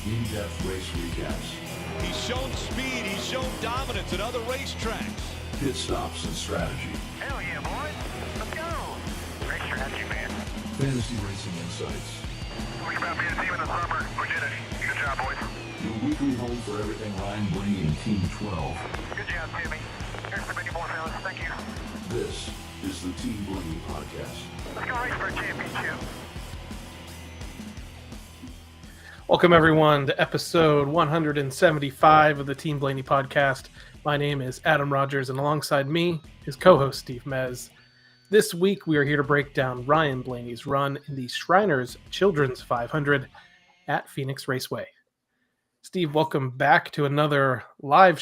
In-depth race recaps. He's shown speed, he's shown dominance at other racetracks. Pit stops and strategy. Hell yeah, boys. Let's go. Race strategy, man. Fantasy racing insights. Talking about being a team in the summer. We did it. Good job, boys. Your weekly home for everything Ryan Blaney and Team 12. Good job, Timmy. Here's to many more, fellas. Thank you. This is the Team Blaney Podcast. Let's go race for a championship. Welcome, everyone, to episode 175 of the Team Blaney Podcast. My name is Adam Rogers, and alongside me, his co-host, Steve Mez. This week, we are here to break down Ryan Blaney's run in the Shriners Children's 500 at Phoenix Raceway. Steve, welcome back to another live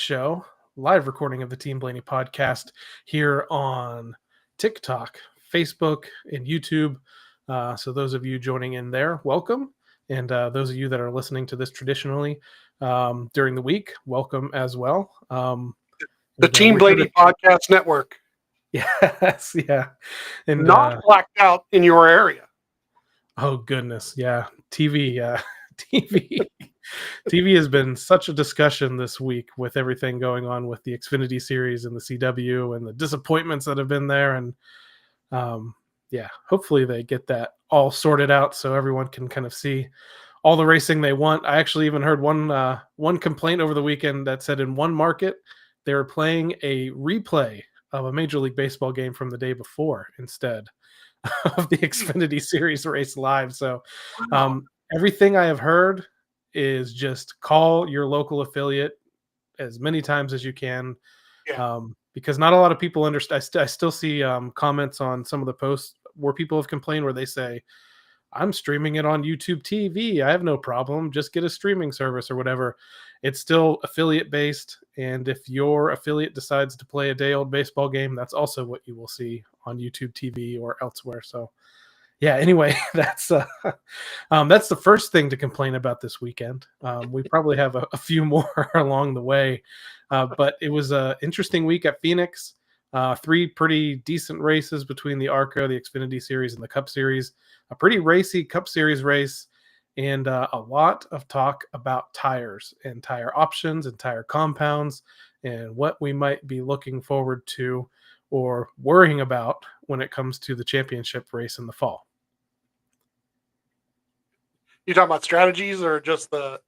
recording of the Team Blaney Podcast here on TikTok, Facebook, and YouTube. So those of you joining in there, welcome. And those of you that are listening to this traditionally during the week, welcome as well. The Team Blaney Podcast Network. Yes, yeah. And not blacked out in your area. Oh, goodness. Yeah. TV has been such a discussion this week with everything going on with the Xfinity series and the CW and the disappointments that have been there. And hopefully they get that all sorted out so everyone can kind of see all the racing they want. I actually even heard one complaint over the weekend that said in one market they were playing a replay of a Major League Baseball game from the day before instead of the Xfinity series race live. So everything I have heard is just call your local affiliate as many times as you can. Yeah. Because not a lot of people understand. I still see comments on some of the posts where people have complained where they say, I'm streaming it on YouTube TV. I have no problem. Just get a streaming service or whatever. It's still affiliate based. And if your affiliate decides to play a day old baseball game, that's also what you will see on YouTube TV or elsewhere. So yeah, anyway, that's the first thing to complain about this weekend. We probably have a few more along the way, but it was an interesting week at Phoenix. 3 pretty decent races between the ARCA, the Xfinity Series, and the Cup Series. A pretty racy Cup Series race, and a lot of talk about tires and tire options and tire compounds and what we might be looking forward to or worrying about when it comes to the championship race in the fall. You talking about strategies or just the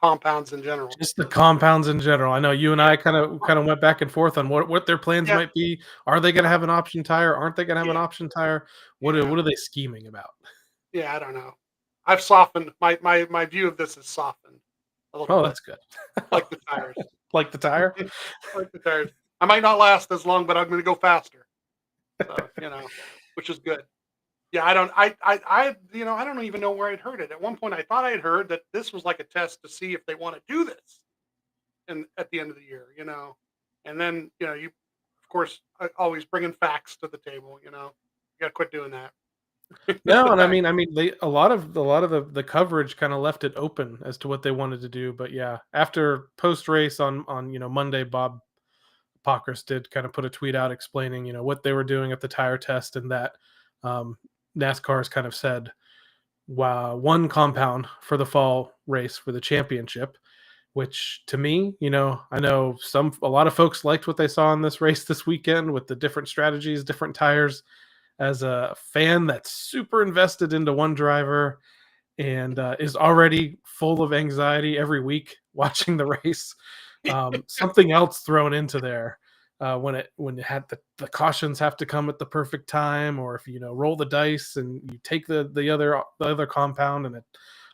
compounds in general? Just the compounds in general. I know you and I kind of went back and forth on what their plans might be. Are they going to have an option tire? Aren't they going to have an option tire? What are they scheming about? Yeah, I don't know. I've softened my view of this is softened a little bit. That's good. Like the tires. Like the tire? Like the tires. I might not last as long, but I'm going to go faster. So, which is good. Yeah, I don't even know where I'd heard it. At one point, I thought I had heard that this was like a test to see if they want to do this, and at the end of the year, and then you of course always bringing facts to the table. You got to quit doing that. No, and I mean, a lot of the coverage kind of left it open as to what they wanted to do. But yeah, after post race on Monday, Bob Pockris did kind of put a tweet out explaining what they were doing at the tire test, and that NASCAR has kind of said, wow, one compound for the fall race for the championship, which to me, I know a lot of folks liked what they saw in this race this weekend with the different strategies, different tires. As a fan that's super invested into one driver and is already full of anxiety every week watching the race, something else thrown into there. When it had the cautions have to come at the perfect time, or if roll the dice and you take the other compound and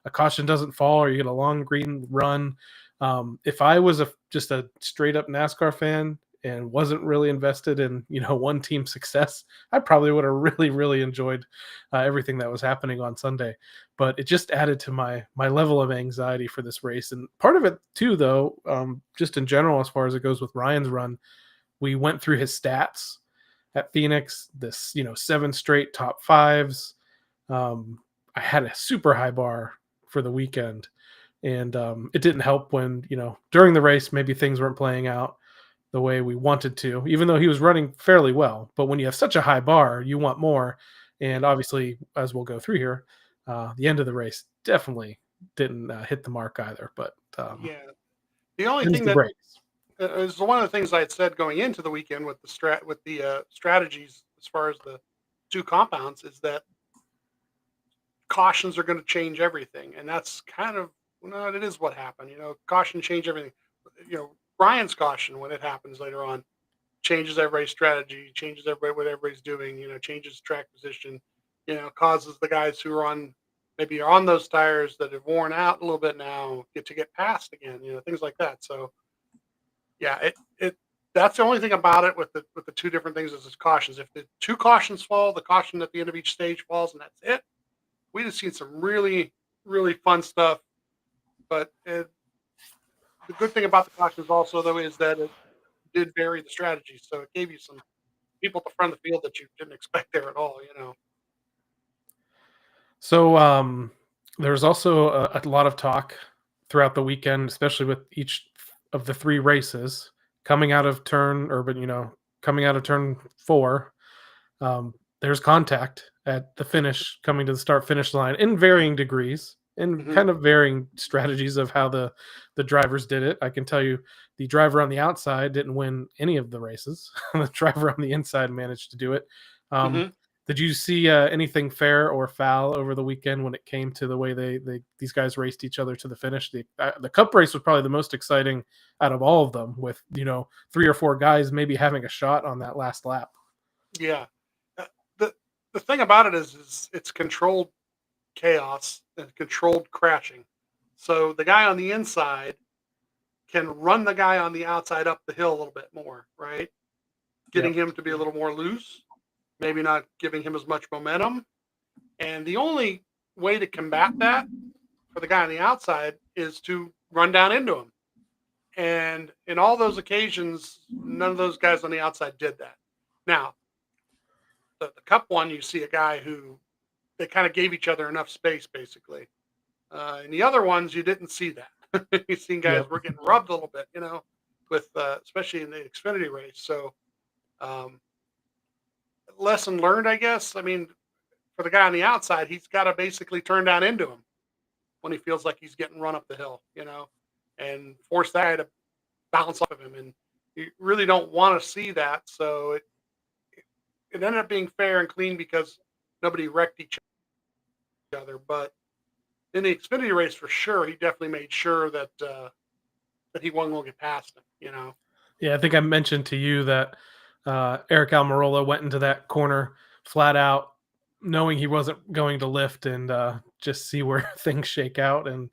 a caution doesn't fall, or you get a long green run. If I was just a straight up NASCAR fan and wasn't really invested in one team's success, I probably would have really, really enjoyed everything that was happening on Sunday. But it just added to my level of anxiety for this race. And part of it too, though, just in general, as far as it goes with Ryan's run, we went through his stats at Phoenix, this, 7 straight top 5s. I had a super high bar for the weekend, and it didn't help when, during the race, maybe things weren't playing out the way we wanted to, even though he was running fairly well. But when you have such a high bar, you want more. And obviously, as we'll go through here, the end of the race definitely didn't hit the mark either. But Yeah. The only them's thing the that breaks. is one of the things I had said going into the weekend with the strategies as far as the two compounds is that cautions are going to change everything, and that's kind of it is what happened. Caution change everything. Ryan's caution when it happens later on changes everybody's strategy, changes everybody what everybody's doing. Changes track position. Causes the guys who are on those tires that have worn out a little bit now get past again. Things like that. So yeah, it that's the only thing about it with the two different things is its cautions. If the two cautions fall, the caution at the end of each stage falls, and that's it. We just seen some really, really fun stuff. But the good thing about the cautions also, though, is that it did vary the strategy. So it gave you some people at the front of the field that you didn't expect there at all. So there's also a lot of talk throughout the weekend, especially with each of the three races coming out of coming out of turn 4. There's contact at the finish, coming to the start finish line in varying degrees and Mhm. kind of varying strategies of how the drivers did it. I can tell you the driver on the outside didn't win any of the races. The driver on the inside managed to do it. Um, Mhm. did you see anything fair or foul over the weekend when it came to the way these guys raced each other to the finish? The Cup race was probably the most exciting out of all of them, with 3 or 4 guys maybe having a shot on that last lap. Yeah. Uh, the thing about it is it's controlled chaos and controlled crashing. So the guy on the inside can run the guy on the outside up the hill a little bit more, right? Getting Yep. him to be a little more loose, maybe not giving him as much momentum. And the only way to combat that for the guy on the outside is to run down into him. And in all those occasions, none of those guys on the outside did that. Now, the cup one, you see a guy who they kind of gave each other enough space, basically. And the other ones, you didn't see that. You've seen guys Yep. were getting rubbed a little bit, with especially in the Xfinity race. So, um, lesson learned, I guess. I mean, for the guy on the outside, he's got to basically turn down into him when he feels like he's getting run up the hill, and force that guy to bounce off of him. And you really don't want to see that. So it ended up being fair and clean because nobody wrecked each other. But in the Xfinity race, for sure, he definitely made sure that he wasn't going to get past him. Yeah, I think I mentioned to you that Eric Almirola went into that corner flat out, knowing he wasn't going to lift and just see where things shake out. And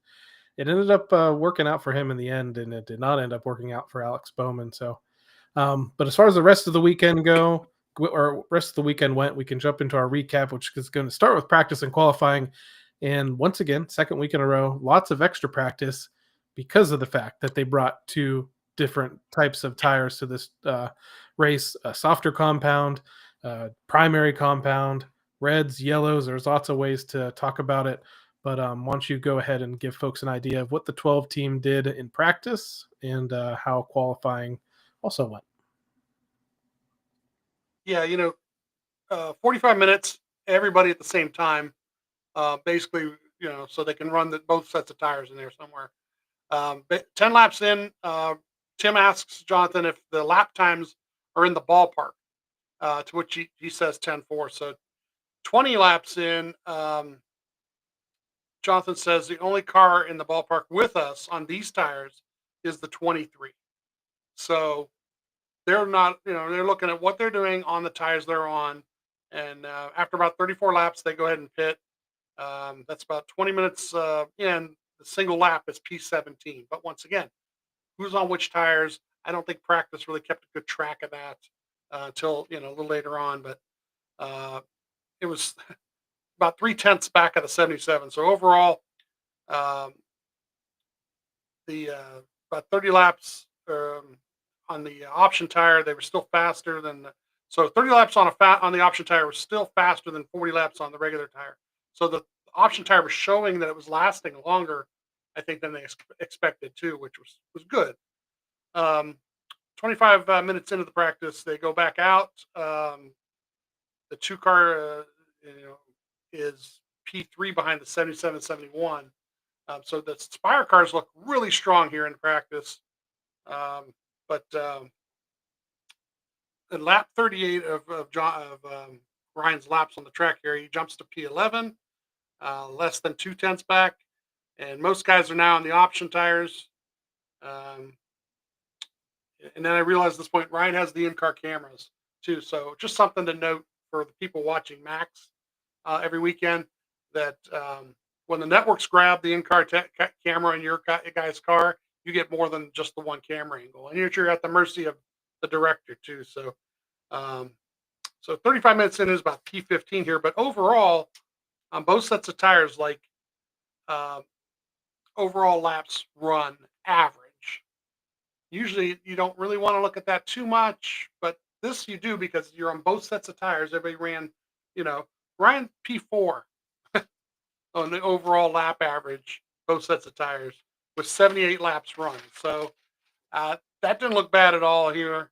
it ended up working out for him in the end, and it did not end up working out for Alex Bowman. So, but as far as the rest of the weekend went, we can jump into our recap, which is going to start with practice and qualifying. And once again, second week in a row, lots of extra practice because of the fact that they brought 2 different types of tires to this race: a softer compound, primary compound, reds, yellows. There's lots of ways to talk about it. But why don't you go ahead and give folks an idea of what the 12 team did in practice and how qualifying also went? Yeah, 45 minutes, everybody at the same time, basically, so they can run both sets of tires in there somewhere. But 10 laps in, Tim asks Jonathan if the lap times are in the ballpark, to which he says 10:4. So 20 laps in, Jonathan says the only car in the ballpark with us on these tires is the 23. So they're not, they're looking at what they're doing on the tires they're on. And after about 34 laps, they go ahead and pit. That's about 20 minutes in. The single lap is P17. But once again, who's on which tires? I don't think practice really kept a good track of that until a little later on. But it was about 3/10 back of the 77. So overall, um, the about 30 laps on the option tire, they were still faster than. So 30 laps on the option tire was still faster than 40 laps on the regular tire. So the option tire was showing that it was lasting longer, I think, than they expected too, which was good. 25 minutes into the practice, they go back out. The 2 car, is P3 behind the 77, 71. So the Spire cars look really strong here in practice. But in lap 38 of Ryan's laps on the track here, he jumps to P11, less than 2/10 back. And most guys are now on the option tires. And then I realized at this point, Ryan has the in-car cameras too. So just something to note for the people watching Max every weekend, that when the networks grab the in-car camera in your guy's car, you get more than just the one camera angle. And you're at the mercy of the director too. So, so 35 minutes in is about P15 here. But overall, on both sets of tires, like overall laps run average. Usually you don't really want to look at that too much, but this you do because you're on both sets of tires. Everybody ran, Ryan P4 on the overall lap average, both sets of tires, with 78 laps run. So that didn't look bad at all here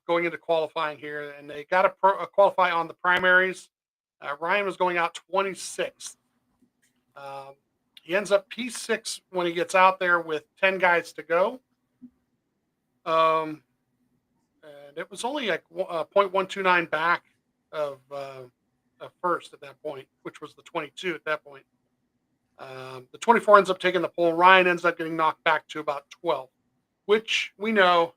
going into qualifying here. And they got to qualify on the primaries. Ryan was going out 26th. He ends up P6 when he gets out there with 10 guys to go. And it was only like 0.129 back of first at that point, which was the 22 at that point. The 24 ends up taking the pole. Ryan ends up getting knocked back to about 12, which we know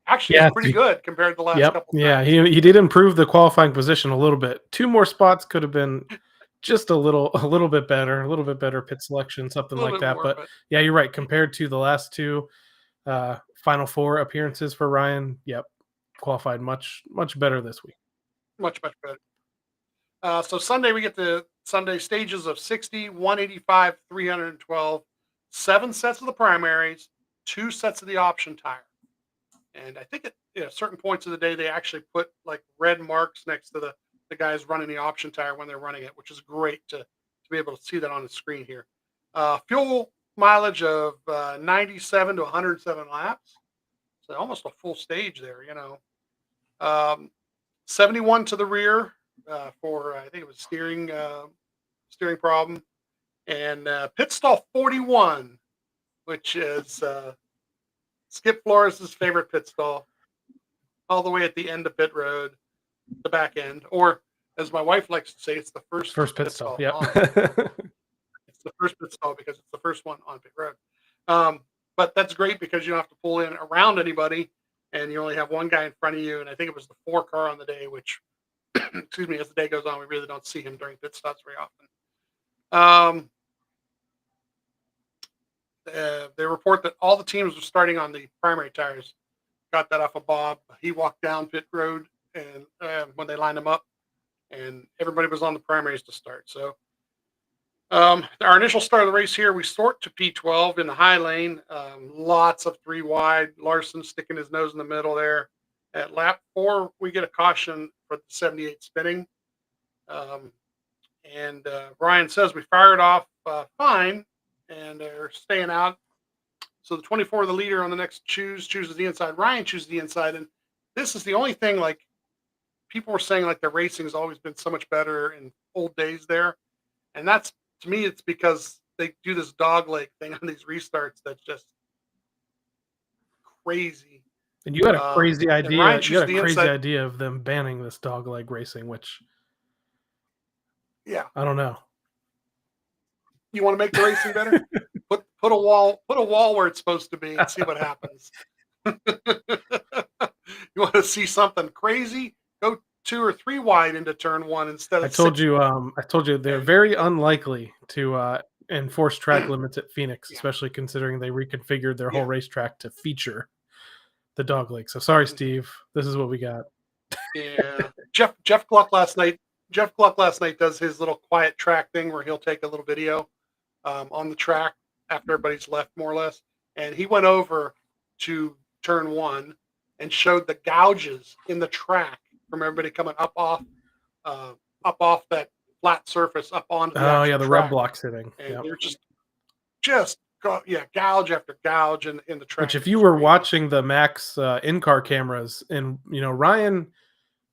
actually is pretty good compared to the last couple of times. Yeah, he did improve the qualifying position a little bit. 2 more spots could have been just a little bit better pit selection, something like that. But yeah, you're right. Compared to the last 2 Final 4 appearances for Ryan, qualified much better this week. Much better. So Sunday we get the Sunday stages of 60, 185, 312, 7 sets of the primaries, 2 sets of the option tire. And I think at certain points of the day they actually put like red marks next to the guys running the option tire when they're running it, which is great to be able to see that on the screen here. Fuel mileage of 97 to 107 laps. So almost a full stage there, 71 to the rear for, I think it was steering problem. And pit stall 41, which is Skip Flores' favorite pit stall, all the way at the end of pit road, the back end. Or as my wife likes to say, it's the first pit stall. Yep. It's the first pit stall because it's the first one on pit road. But that's great because you don't have to pull in around anybody, and you only have one guy in front of you. And I think it was the 4 car on the day, which, excuse me, as the day goes on, we really don't see him during pit stops very often. They report that all the teams were starting on the primary tires. Got that off of Bob. He walked down pit road, and when they lined them up, and everybody was on the primaries to start. So our initial start of the race here, we sort to P12 in the high lane. Lots of 3 wide. Larson sticking his nose in the middle there. At lap 4, we get a caution for the 78 spinning. And Ryan says we fired off fine, and they're staying out. So the 24, the leader on the next chooses the inside. Ryan chooses the inside. And this is the only thing, like, people were saying, like, the racing has always been so much better in old days there. And that's, to me, it's because they do this dogleg thing on these restarts that's just crazy. And you had a crazy idea. You had a crazy idea of them banning this dogleg racing, which, I don't know. You want to make the racing better? Put a wall where it's supposed to be and see what happens. You want to see something crazy? Go 2 or 3 wide into turn 1 instead of. I told you they're very unlikely to enforce track limits at Phoenix, especially considering they reconfigured their whole racetrack to feature the dogleg. So sorry, Steve. This is what we got. Yeah, Jeff Gluck last night. Jeff Gluck last night does his little quiet track thing where he'll take a little video on the track after everybody's left, more or less. And he went over to turn 1 and showed the gouges in the track from everybody coming up off that flat surface up onto the the rub blocks hitting. And they're just gouge after gouge in the track. Which, if you were watching the Max in-car cameras, and Ryan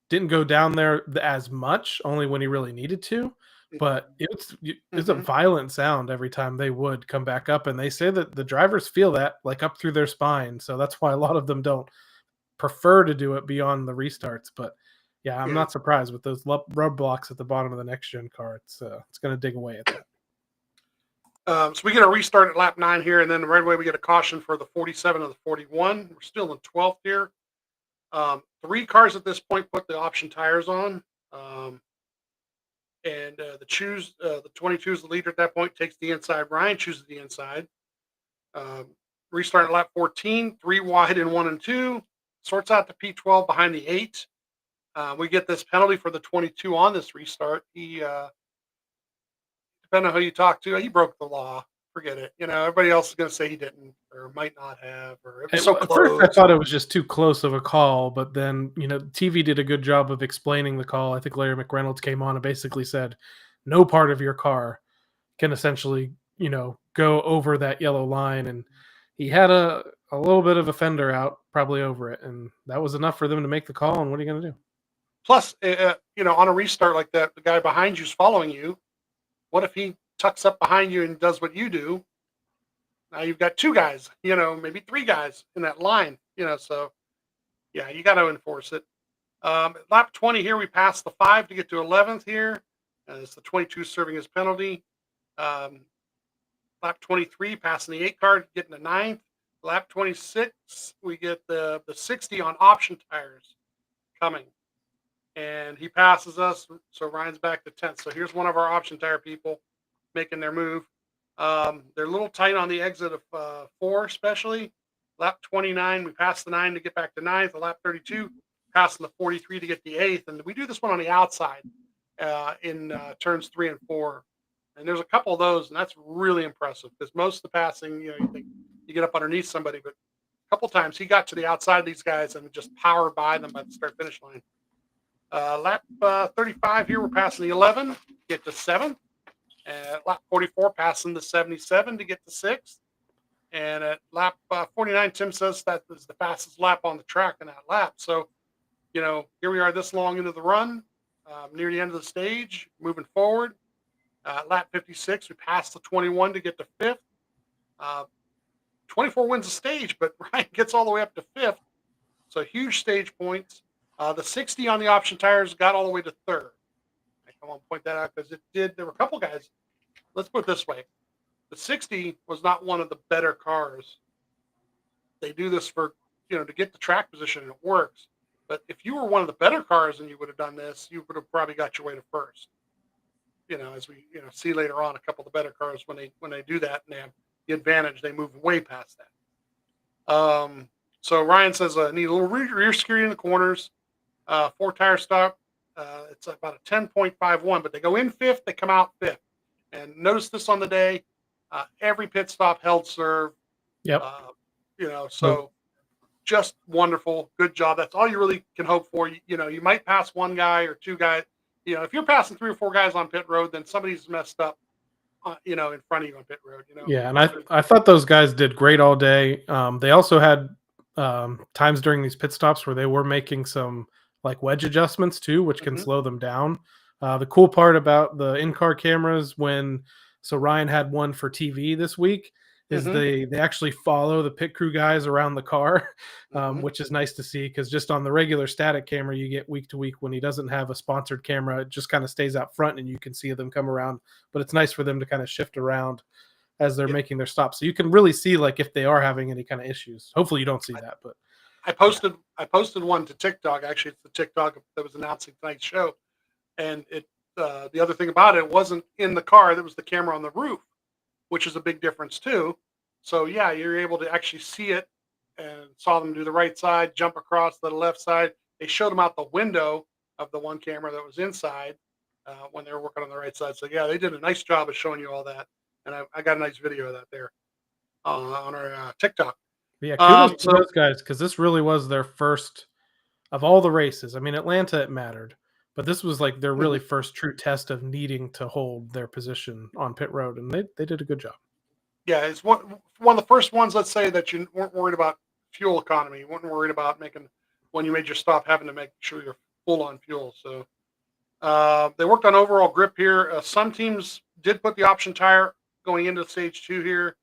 didn't go down there as much, only when he really needed to. but it's a Mhm. violent sound every time they would come back up, and they say that the drivers feel that like up through their spine, so that's why a lot of them don't prefer to do it beyond the restarts. But yeah, I'm Yeah. not surprised with those rub blocks at the bottom of the next gen car. It's going to dig away at that. So we get a restart at lap 9 here, and then right away we get a caution for the 47 and the 41. We're still in 12th here. 3 cars at this point put the option tires on. And the 22 is the leader at that point, takes the inside. Ryan chooses the inside. Restart at lap 14, 3 wide in 1 and 2. Sorts out the P12 behind the 8. We get this penalty for the 22 on this restart. He, depending on who you talk to, he broke the law. Forget it. Everybody else is going to say he didn't or might not have, or it was so At close. first, I thought it was just too close of a call, but then TV did a good job of explaining the call. I think Larry McReynolds came on and basically said, no part of your car can essentially go over that yellow line, and he had a little bit of a fender out probably over it, and that was enough for them to make the call. And what are you going to do? Plus, on a restart like that, the guy behind you's following you. What if he tucks up behind you and does what you do? Now you've got 2 guys, maybe 3 guys in that line, so yeah, you got to enforce it. Lap 20 here, we pass the 5 to get to 11th here. It's the 22 serving his penalty. Lap 23, passing the 8 car, getting the 9th. Lap 26, we get the 60 on option tires coming. And he passes us, so Ryan's back to 10th. So here's one of our option tire people making their move. They're a little tight on the exit of 4, especially. Lap 29, we pass the 9 to get back to 9th. Lap 32, passing the 43 to get the 8th. And we do this one on the outside in turns 3 and 4. And there's a couple of those, and that's really impressive because most of the passing, you think you get up underneath somebody, but a couple times he got to the outside of these guys and just powered by them by the start finish line. Lap 35 here, we're passing the 11, get to 7th. Lap 44, passing the 77 to get to 6th. And at lap 49, Tim says that is the fastest lap on the track in that lap. So, here we are this long into the run, near the end of the stage, moving forward. Lap 56, we passed the 21 to get to 5th. 24 wins the stage, but Ryan gets all the way up to 5th. So huge stage points. The 60 on the option tires got all the way to 3rd. I want to point that out because there were a couple guys. Let's put it this way. The 60 was not one of the better cars. They do this for, to get the track position, and it works. But if you were one of the better cars and you would have done this, you would have probably got your way to 1st. As we see later on, a couple of the better cars, when they do that and they have the advantage, they move way past that. So Ryan says, need a little rear security in the corners, 4 tire stop. It's about a 10.51, but they go in 5th, they come out 5th. And notice this on the day, every pit stop held serve. Yep. So just wonderful. Good job. That's all you really can hope for. You might pass 1 guy or 2 guys. If you're passing 3 or 4 guys on pit road, then somebody's messed up, in front of you on pit road. Yeah, and I thought those guys did great all day. They also had times during these pit stops where they were making some like wedge adjustments too, which can slow them down. The cool part about the in-car cameras, so Ryan had one for TV this week, is they actually follow the pit crew guys around the car, which is nice to see, because just on the regular static camera you get week to week, when he doesn't have a sponsored camera, it just kind of stays out front and you can see them come around. But it's nice for them to kind of shift around as they're making their stops, so you can really see like if they are having any kind of issues. Hopefully you don't see that, but I posted one to TikTok. Actually, it's the TikTok that was announcing tonight's show, and the other thing about it wasn't in the car. That was the camera on the roof, which is a big difference too. So yeah, you're able to actually see it, and saw them do the right side, jump across to the left side. They showed them out the window of the one camera that was inside when they were working on the right side. So yeah, they did a nice job of showing you all that, and I got a nice video of that there on our TikTok. yeah, kudos to those guys, because this really was their first of all the races. I mean, Atlanta, it mattered, but this was like their really first true test of needing to hold their position on pit road, and they did a good job. Yeah, it's one of the first ones, let's say, that you weren't worried about fuel economy. You weren't worried about when you made your stop, having to make sure you're full on fuel. So They worked on overall grip here. Some teams did put the option tire going into stage 2 here.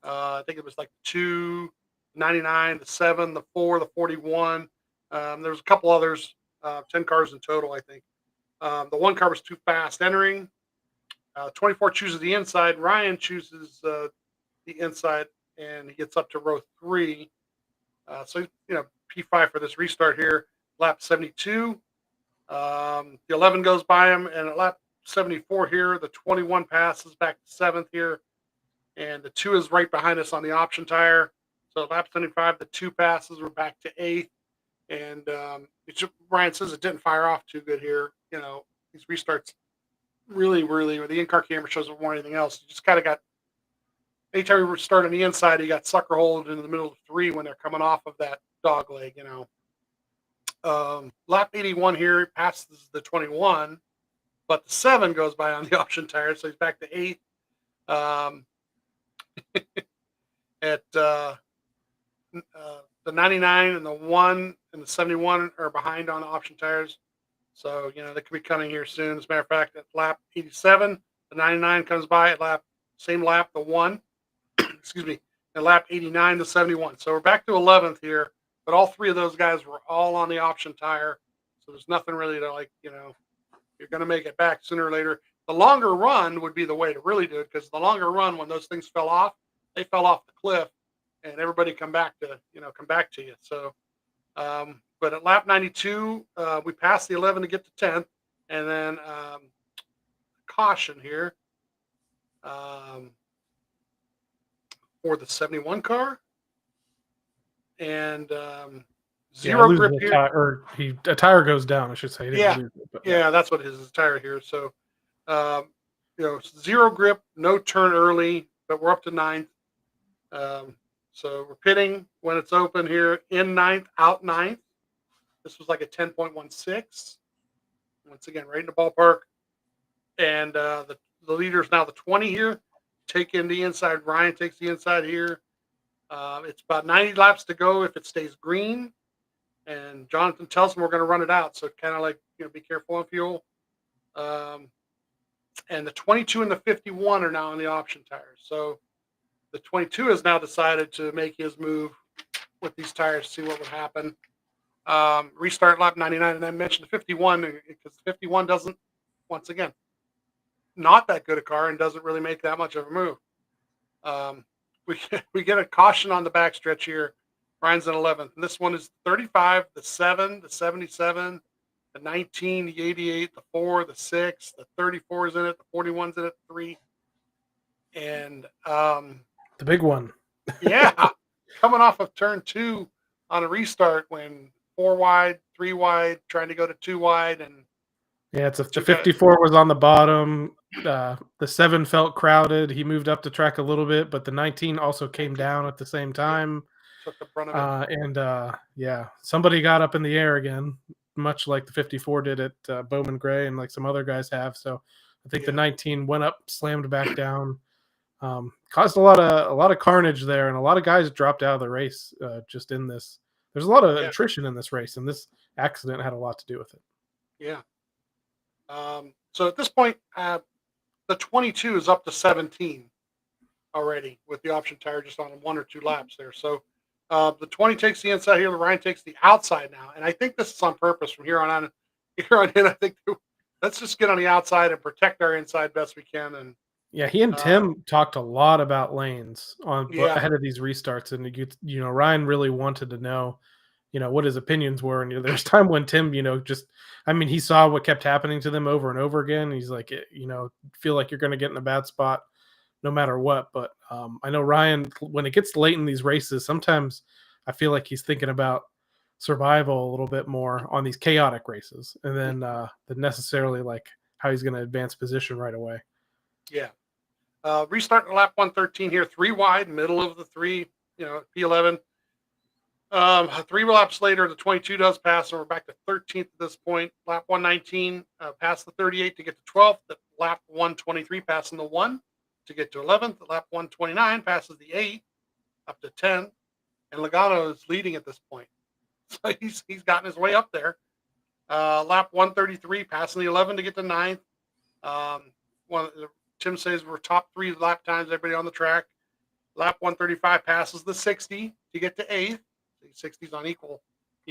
I think it was like 299, the 7, the 4, the 41. There was a couple others, 10 cars in total, I think. The one car was too fast entering. 24 chooses the inside. Ryan chooses the inside, and he gets up to row 3. So, P5 for this restart here. Lap 72. The 11 goes by him, and at lap 74 here, the 21 passes back to 7th here, and the 2 is right behind us on the option tire. So lap 75, the 2 passes were back to 8th, and Ryan says it didn't fire off too good here. These restarts really, where the in-car camera shows it more than anything else. You just kind of got, anytime we start on the inside, you got sucker holed into the middle of 3 when they're coming off of that dog leg, Lap 81 here passes the 21, but the 7 goes by on the option tire, so he's back to 8th. At the 99 and the 1 and the 71 are behind on the option tires, so they could be coming here soon. As a matter of fact, at lap 87, the 99 comes by at same lap, the 1, excuse me, at lap 89, the 71. So we're back to 11th here. But all 3 of those guys were all on the option tire. So there's nothing really to you're going to make it back sooner or later. The longer run would be the way to really do it, because the longer run, when those things fell off, they fell off the cliff, and everybody come back to you. So, but at lap 92, we passed the 11 to get to 10th, and then caution here for the 71 car. And zero grip here. A tire goes down, I should say. That's what it is. It's a tire here. So, zero grip, no turn early, but we're up to 9th. So we're pitting when it's open here, in 9th, out 9th. This was like a 10.16. Once again, right in the ballpark. And the leader is now the 20 here. Taking the inside. Ryan takes the inside here. It's about 90 laps to go if it stays green, and Jonathan tells them we're going to run it out. So kind of be careful on fuel. And the 22 and the 51 are now on the option tires. So the 22 has now decided to make his move with these tires, see what would happen. Restart lap 99, and I mentioned the 51 because the 51 doesn't, once again, not that good a car and doesn't really make that much of a move. We get a caution on the backstretch here. Ryan's in 11th. And this one is 35, the 7, the 77, the 19, the 88, the 4, the 6, the 34 is in it, the 41's in it, 3. And the big one. Yeah. Coming off of turn 2 on a restart when 4 wide, 3 wide, trying to go to 2 wide. And the 54 was on the bottom. The 7 felt crowded. He moved up the track a little bit, but the 19 also came down at the same time. Took the front of it. Somebody got up in the air again, much like the 54 did at Bowman Gray and like some other guys have. So I think the 19 went up, slammed back down, caused a lot of carnage there, and a lot of guys dropped out of the race just in this. There's a lot of attrition in this race, and this accident had a lot to do with it. Yeah. So at this point, the 22 is up to 17 already with the option tire just on 1 or 2 laps there. So the 20 takes the inside here. The Ryan takes the outside now. And I think this is on purpose from here on in. I think let's just get on the outside and protect our inside best we can. And he and Tim talked a lot about lanes ahead of these restarts. And, Ryan really wanted to know, what his opinions were. And there's time when Tim, he saw what kept happening to them over and over again. He's like, feel like you're going to get in a bad spot no matter what. But I know Ryan, when it gets late in these races, sometimes I feel like he's thinking about survival a little bit more on these chaotic races, and then than necessarily like how he's going to advance position right away. Yeah. Restart lap 113 here, 3 wide, middle of the 3, P11. 3 laps later, the 22 does pass, and we're back to 13th at this point. Lap 119, past the 38 to get to 12th. At lap 123, passing the 1 to get to 11th. At lap 129, passes the 8 up to 10. And Logano is leading at this point. So he's gotten his way up there. Lap 133, passing the 11 to get to 9th. Tim says we're top 3 lap times, everybody on the track. Lap 135 passes the 60 to get to 8th. The 60's on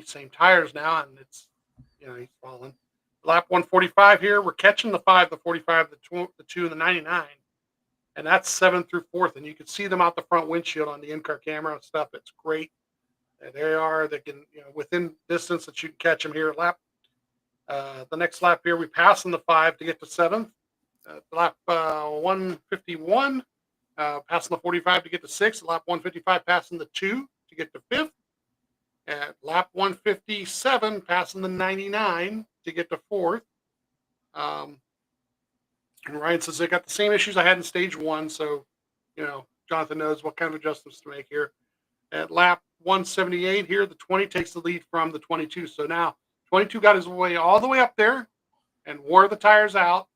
same tires now, and it's, he's falling. Lap 145 here, we're catching the 5, the 45, the 2, and the 99. And that's 7th through 4th. And you can see them out the front windshield on the in-car camera and stuff. It's great. And they are, they can, within distance that you can catch them here. The next lap here, we pass in the 5 to get to 7th. Lap 151, passing the 45 to get to 6th. Lap 155, passing the 2 to get to 5th. At lap 157, passing the 99 to get to 4th. And Ryan says, I got the same issues I had in stage 1. So, Jonathan knows what kind of adjustments to make here. At lap 178 here, the 20 takes the lead from the 22. So now 22 got his way all the way up there and wore the tires out.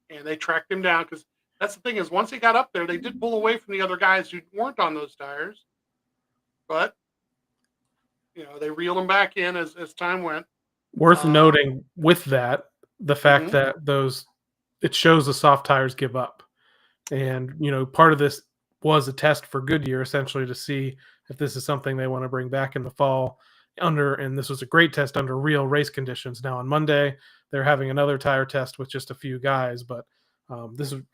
And they tracked him down, because that's the thing is, once he got up there, they did pull away from the other guys who weren't on those tires. But, they reeled him back in as time went. Worth noting with that, the fact that it shows the soft tires give up. And, part of this was a test for Goodyear, essentially, to see if this is something they want to bring back in the fall and this was a great test under real race conditions. Now on Monday, they're having another tire test with just a few guys, but I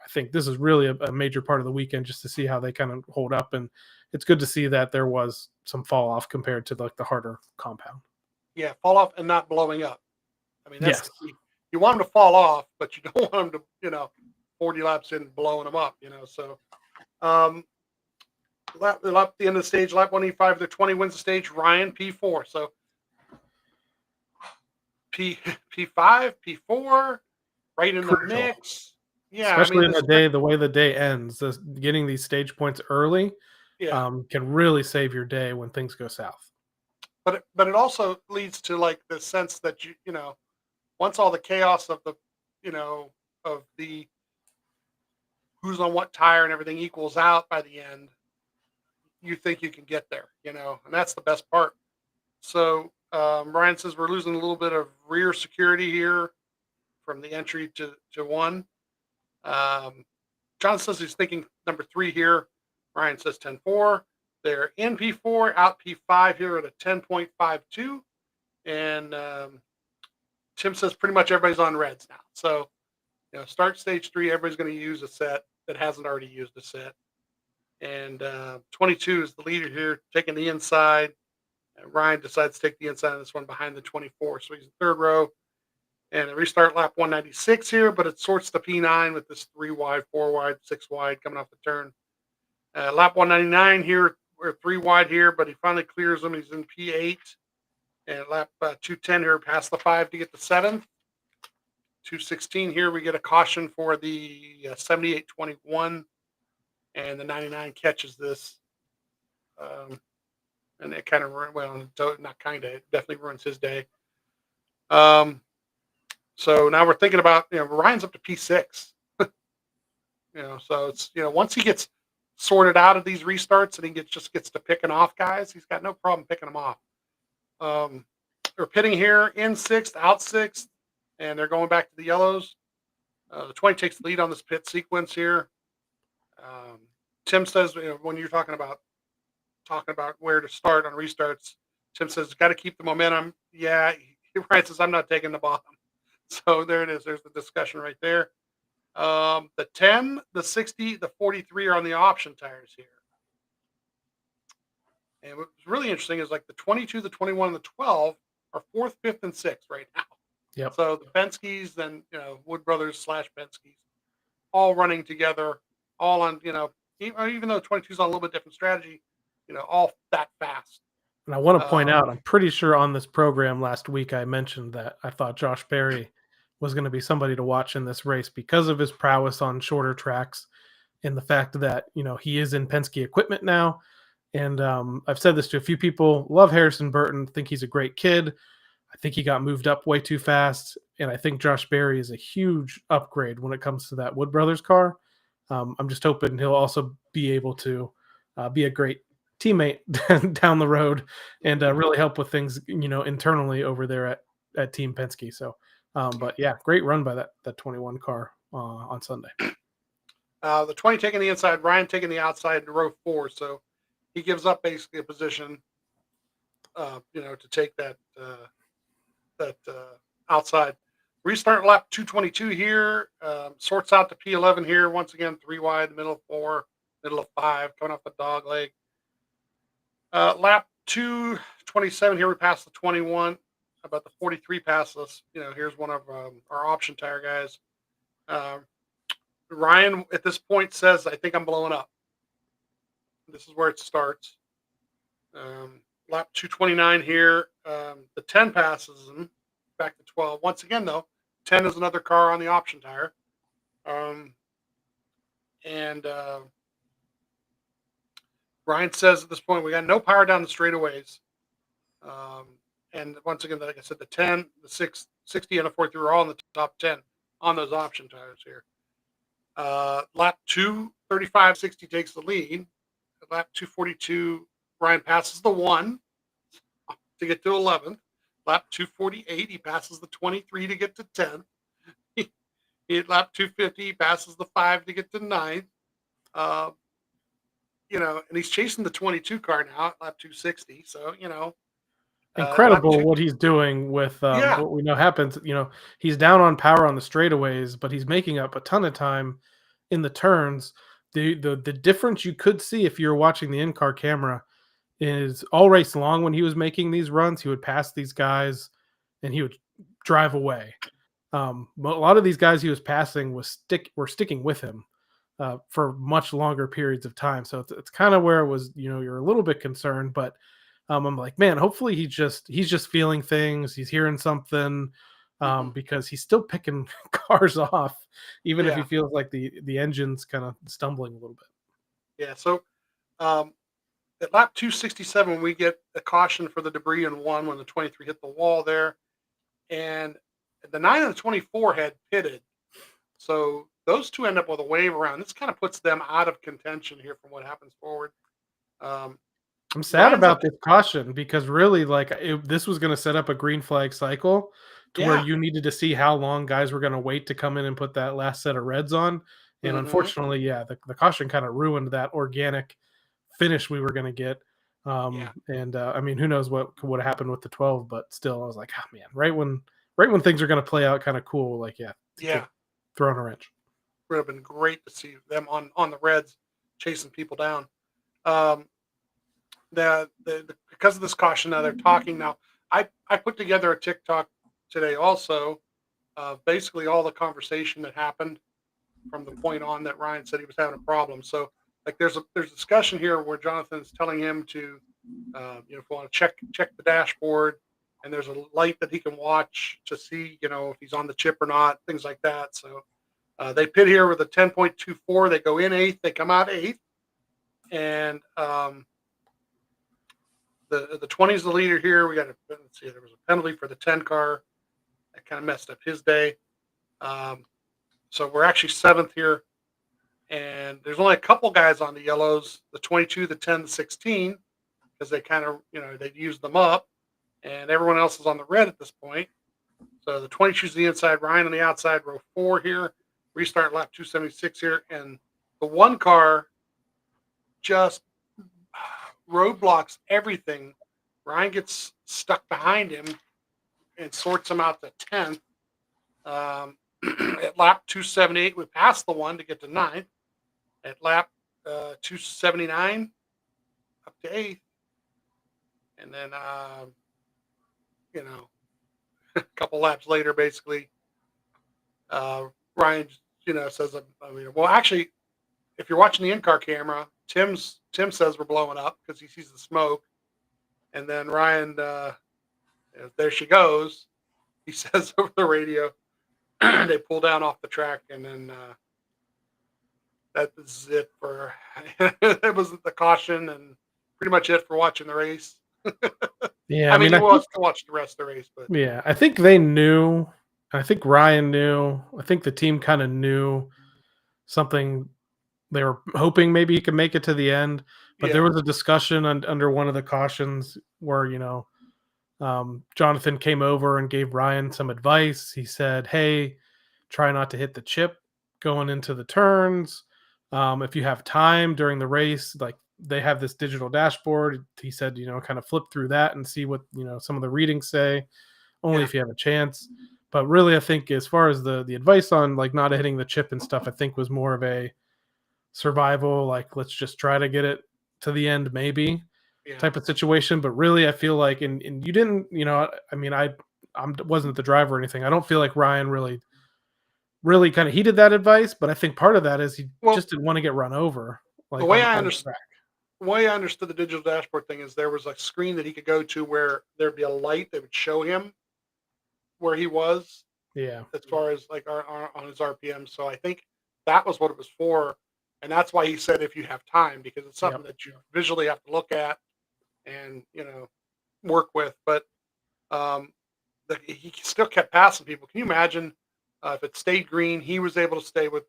think this is really a major part of the weekend, just to see how they kind of hold up. And it's good to see that there was some fall off compared to the harder compound. Yeah, fall off and not blowing up. I mean, that's yes. the key. You want them to fall off, but you don't want them to, 40 laps in blowing them up, So, at the end of the stage, lap 185, the 20 wins the stage. Ryan P4. So, P5, P4, right in the mix. Yeah, especially in the way the day ends. Getting these stage points early, can really save your day when things go south. But it also leads to like the sense that once all the chaos of the of the who's on what tire and everything equals out by the end, you think you can get there, and that's the best part. So Ryan says we're losing a little bit of rear security here from the entry to 1. John says he's thinking number 3 here. Ryan says 10.4. They're in P4, out P5 here at a 10.52. And Tim says pretty much everybody's on reds now. So, start stage 3, everybody's going to use a set that hasn't already used a set. And 22 is the leader here, taking the inside. And Ryan decides to take the inside of this one behind the 24. So he's in 3rd row. And a restart lap 196 here, but it sorts the P9 with this 3 wide, 4 wide, 6 wide coming off the turn. Lap 199 here, we're 3 wide here, but he finally clears them. He's in P8. And lap 210 here, past the 5 to get the 7th. 216 here, we get a caution for the 78.21. And the 99 catches this. And it kind of, not kind of, it definitely ruins his day. So now we're thinking about, Ryan's up to P6. So it's, once he gets sorted out of these restarts and he just gets to picking off guys, he's got no problem picking them off. They're pitting here, in 6th, out 6th, and they're going back to the yellows. The 20 takes the lead on this pit sequence here. Tim says, when you're talking about where to start on restarts, Tim says, got to keep the momentum. Yeah, Ryan says, I'm not taking the bottom. So there it is. There's the discussion right there. The 10, the 60, the 43 are on the option tires here. And what's really interesting is like the 22, the 21, and the 12 are 4th, 5th, and 6th right now. Yep. So the Penske's, then, Wood Brothers / Penske's, all running together, all on, even though 22 is on a little bit different strategy, all that fast. And I want to point out, I'm pretty sure on this program last week I mentioned that I thought Josh Berry was going to be somebody to watch in this race because of his prowess on shorter tracks and the fact that, he is in Penske equipment now. And I've said this to a few people, love Harrison Burton, think he's a great kid. I think he got moved up way too fast. And I think Josh Berry is a huge upgrade when it comes to that Wood Brothers car. I'm just hoping he'll also be able to be a great teammate down the road and really help with things, internally over there at Team Penske. So, but yeah, great run by that 21 car on Sunday. The 20 taking the inside, Ryan taking the outside to row 4. So he gives up basically a position, to take that outside. Restart lap 222 here. Sorts out the P11 here. Once again, 3 wide, middle of 4, middle of 5, coming off a dog leg. Lap 227 here. We pass the 21. About the 43 pass us. Here's one of our option tire guys. Ryan at this point says, "I think I'm blowing up." This is where it starts. Lap 229 here. The 10 passes him back to 12. Once again, though, 10 is another car on the option tire. Ryan says at this point, we got no power down the straightaways. And once again, like I said, the 10, the 60, and the 43 are all in the top 10 on those option tires here. Lap 235, 60 takes the lead. Lap 242, Ryan passes the 1 to get to 11th. Lap 248, he passes the 23 to get to 10th. At lap 250, he passes the 5 to get to 9th. And he's chasing the 22 car now at lap 260. So, incredible what he's doing with what we know happens. He's down on power on the straightaways, but he's making up a ton of time in the turns. The difference you could see if you're watching the in-car camera is all race long when he was making these runs, he would pass these guys and he would drive away. But a lot of these guys he was passing were sticking with him for much longer periods of time. So it's kind of where it was, you're a little bit concerned, but I'm like, man, hopefully he's just feeling things. He's hearing something because he's still picking cars off, even if he feels like the engine's kind of stumbling a little bit. Yeah. So at lap 267, we get a caution for the debris in 1 when the 23 hit the wall there. And the 9 and the 24 had pitted. So those two end up with a wave around. This kind of puts them out of contention here from what happens forward. I'm sad about this caution because really, this was going to set up a green flag cycle to where you needed to see how long guys were going to wait to come in and put that last set of reds on. And unfortunately, the caution kind of ruined that organic finish we were going to get. And who knows what would have happened with the 12, but still, I was like, man, right when things are going to play out kind of cool, throwing a wrench. Would have been great to see them on the reds chasing people down. Because of this caution, now they're talking. Now, I put together a TikTok today also, basically all the conversation that happened from the point on that Ryan said he was having a problem. So, there's discussion here where Jonathan's telling him to, if you want to check the dashboard, and there's a light that he can watch to see, if he's on the chip or not, things like that. So, they pit here with a 10.24. They go in 8th. They come out 8th, and the 20 is the leader here. We got there was a penalty for the 10 car that kind of messed up his day. So we're actually 7th here, and there's only a couple guys on the yellows: the 22, the 10, the 16, because they kind of they used them up, and everyone else is on the red at this point. So the 22 is the inside, Ryan on the outside, row 4 here. Restart lap 276 here, and the 1 car just roadblocks everything. Ryan gets stuck behind him and sorts him out to 10th. At lap 278, we pass the 1 to get to 9th. At lap 279, up to 8th. And then, a couple laps later, basically, Ryan, says, well, actually, if you're watching the in-car camera, Tim says we're blowing up because he sees the smoke. And then Ryan, there she goes. He says over the radio, they pull down off the track, and then that was it for it was the caution and pretty much it for watching the race. Yeah, I mean, he wants to watch the rest of the race, but yeah, I think they knew. I think Ryan knew. I think the team kind of knew something. They were hoping maybe he could make it to the end, but there was a discussion under one of the cautions where Jonathan came over and gave Ryan some advice. He said, "Hey, try not to hit the chip going into the turns. If you have time during the race, like they have this digital dashboard." He said, kind of flip through that and see what some of the readings say. Only Yeah. if you have a chance. But really, I think as far as the advice on like not hitting the chip and stuff, I think was more of a survival, like let's just try to get it to the end, maybe Yeah. type of situation. But really, I feel like, and you didn't, I mean, I wasn't the driver or anything. I don't feel like Ryan really kind of heeded that advice, but I think part of that is he just didn't want to get run over. Like the way on I the understand. track. The way I understood the digital dashboard thing is there was a screen that he could go to where there'd be a light that would show him where he was Yeah. as far as like on his RPM. So I think that was what it was for. And that's why he said if you have time, because it's something that you visually have to look at and, work with. But he still kept passing people. Can you imagine if it stayed green, he was able to stay with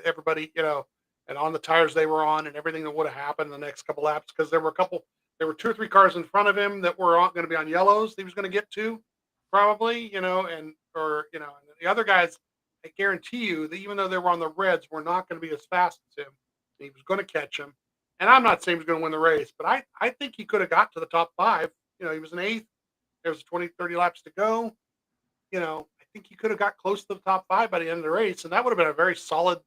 everybody, and on the tires they were on and everything that would have happened in the next couple laps, because there were 2 or 3 cars in front of him that were going to be on yellows he was going to get to probably, and the other guys, I guarantee you that even though they were on the reds, were not going to be as fast as him. He was going to catch him. And I'm not saying he was going to win the race, but I think he could have got to the top 5. He was an 8th. There was 20, 30 laps to go. I think he could have got close to the top 5 by the end of the race, and that would have been a very solid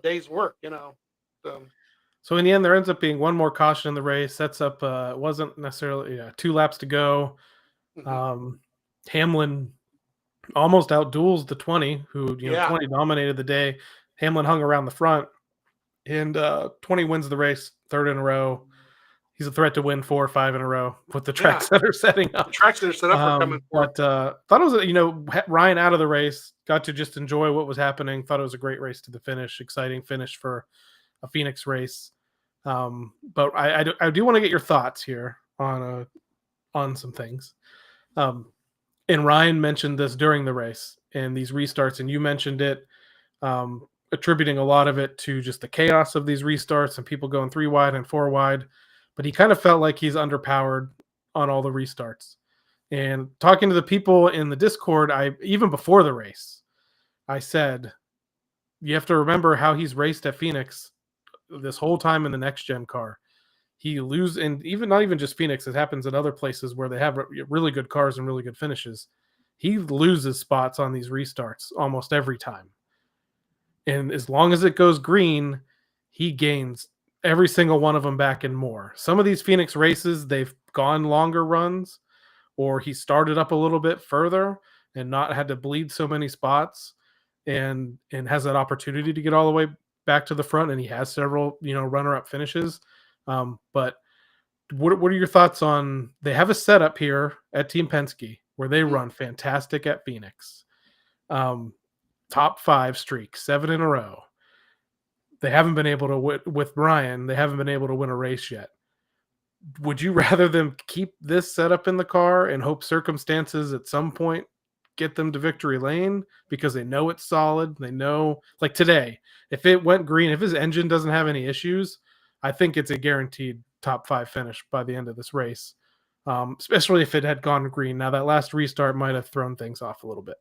day's work, So in the end, there ends up being one more caution in the race. Sets up, it wasn't necessarily 2 laps to go. Hamlin almost outduels the 20, who 20 dominated the day. Hamlin hung around the front, and 20 wins the race, 3rd in a row. He's a threat to win 4 or 5 in a row with the tracks that are setting up. The tracks that are set up are coming forward. But thought it was, Ryan out of the race, got to just enjoy what was happening. Thought it was a great race to the finish, exciting finish for a Phoenix race. But I do want to get your thoughts here on some things. And Ryan mentioned this during the race and these restarts, and you mentioned it, attributing a lot of it to just the chaos of these restarts and people going 3 wide and 4 wide. But he kind of felt like he's underpowered on all the restarts. And talking to the people in the Discord, even before the race, I said, you have to remember how he's raced at Phoenix this whole time in the next gen car. He loses, and not even just Phoenix, it happens at other places where they have really good cars and really good finishes. He loses spots on these restarts almost every time. And as long as it goes green, he gains every single one of them back and more. Some of these Phoenix races, they've gone longer runs, or he started up a little bit further and not had to bleed so many spots, and has that opportunity to get all the way back to the front. And he has several, runner-up finishes. But what are your thoughts on, they have a setup here at Team Penske where they run fantastic at Phoenix. Top 5 streak, 7 in a row. They haven't been able to with Ryan. They haven't been able to win a race yet. Would you rather them keep this setup in the car and hope circumstances at some point get them to victory lane because they know it's solid? They know, like today, if it went green, if his engine doesn't have any issues, I think it's a guaranteed top 5 finish by the end of this race, especially if it had gone green. Now, that last restart might have thrown things off a little bit.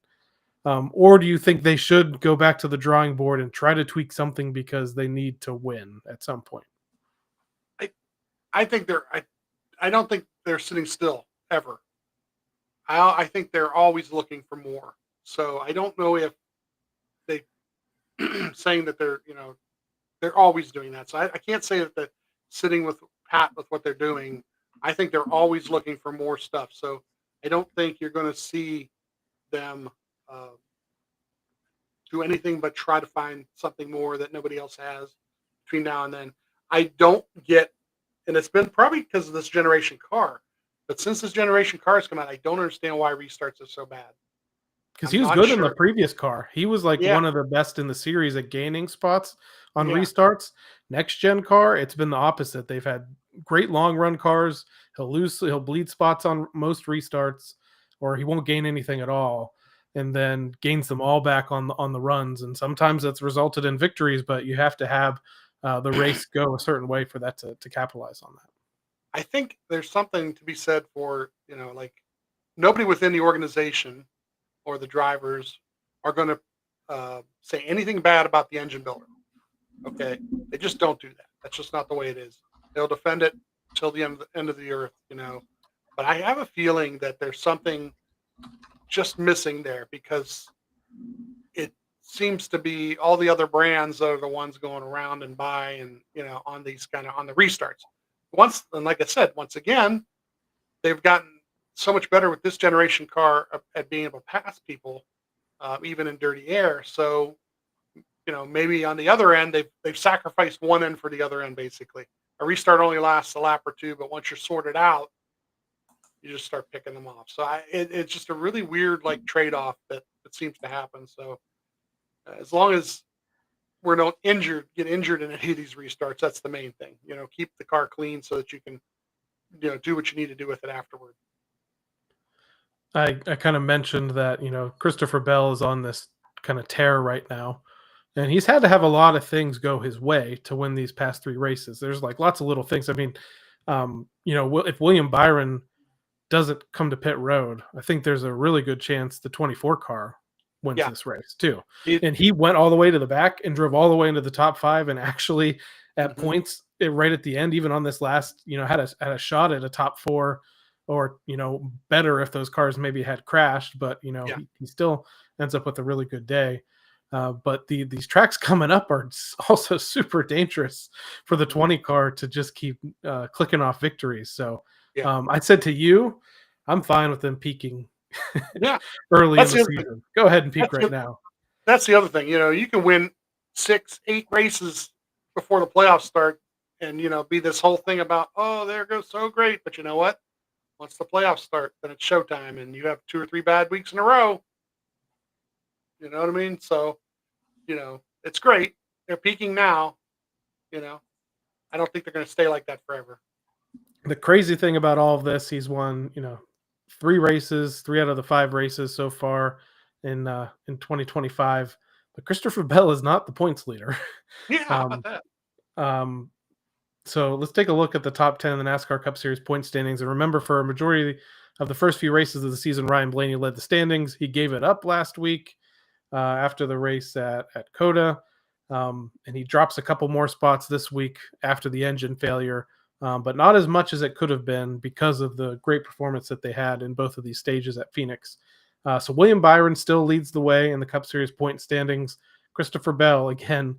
Or do you think they should go back to the drawing board and try to tweak something because they need to win at some point? I think I don't think they're sitting still ever. I think they're always looking for more. So I don't know if they saying that they're always doing that. So I can't say that they're sitting with pat with what they're doing. I think they're always looking for more stuff. So I don't think you're going to see them do anything but try to find something more that nobody else has between now and then. I don't get, and it's been probably because of this generation car, but since this generation car has come out, I don't understand why restarts are so bad. Because he was good in the previous car. He was like one of the best in the series at gaining spots on restarts. Next gen car, it's been the opposite. They've had great long run cars. He'll bleed spots on most restarts, or he won't gain anything at all, and then gains them all back on the runs. And sometimes that's resulted in victories, but you have to have the race go a certain way for that to capitalize on that. I think there's something to be said for, like nobody within the organization or the drivers are going to say anything bad about the engine builder. Okay, they just don't do that. That's just not the way it is. They'll defend it till the end of the earth, But I have a feeling that there's something just missing there because it seems to be all the other brands are the ones going around and buy and on these on the restarts. And like I said, once again, they've gotten so much better with this generation car at being able to pass people, even in dirty air. So, maybe on the other end, they've sacrificed one end for the other end. Basically, a restart only lasts a lap or two, but once you're sorted out, you just start picking them off. So it's just a really weird trade-off that seems to happen. So as long as we don't get injured in any of these restarts, that's the main thing. Keep the car clean so that you can do what you need to do with it afterward. I kind of mentioned that, Christopher Bell is on this kind of tear right now, and he's had to have a lot of things go his way to win these past 3 races. There's lots of little things. I mean, if William Byron doesn't come to pit road, I think there's a really good chance the 24 car wins this race too. And he went all the way to the back and drove all the way into the top 5, and actually at points right at the end, even on this last, had a shot at a top 4, or better if those cars maybe had crashed, but he still ends up with a really good day. But these tracks coming up are also super dangerous for the 20 car to just keep clicking off victories. So I said to you, I'm fine with them peaking early in the season. Go ahead and peak right now. That's the other thing. You can win 6, 8 races before the playoffs start and, be this whole thing about, oh, there goes so great. But you know what? Once the playoffs start, then it's showtime and you have 2 or 3 bad weeks in a row. You know what I mean? So, it's great. They're peaking now. I don't think they're going to stay like that forever. The crazy thing about all of this, he's won, 3 races, 3 out of the 5 races so far in 2025. But Christopher Bell is not the points leader. Yeah, how about that? So let's take a look at the top 10 in the NASCAR Cup Series point standings. And remember, for a majority of the first few races of the season, Ryan Blaney led the standings. He gave it up last week after the race at COTA. And he drops a couple more spots this week after the engine failure, but not as much as it could have been because of the great performance that they had in both of these stages at Phoenix. So William Byron still leads the way in the Cup Series point standings. Christopher Bell, again,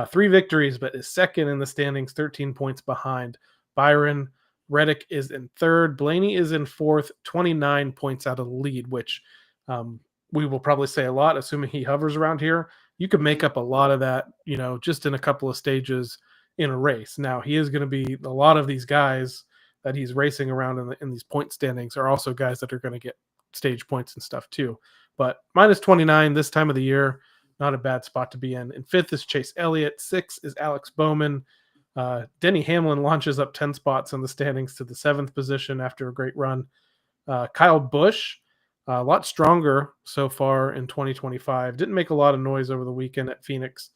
3 victories, but is second in the standings, 13 points behind Byron. Reddick is in 3rd. Blaney is in 4th, 29 points out of the lead, which we will probably say a lot, assuming he hovers around here. You could make up a lot of that, just in a couple of stages in a race. Now, he is going to be a lot of these guys that he's racing around in these point standings are also guys that are going to get stage points and stuff too. But minus 29 this time of the year, not a bad spot to be in. In 5th is Chase Elliott. 6th is Alex Bowman. Denny Hamlin launches up 10 spots in the standings to the 7th position after a great run. Kyle Busch, a lot stronger so far in 2025. Didn't make a lot of noise over the weekend at Phoenix,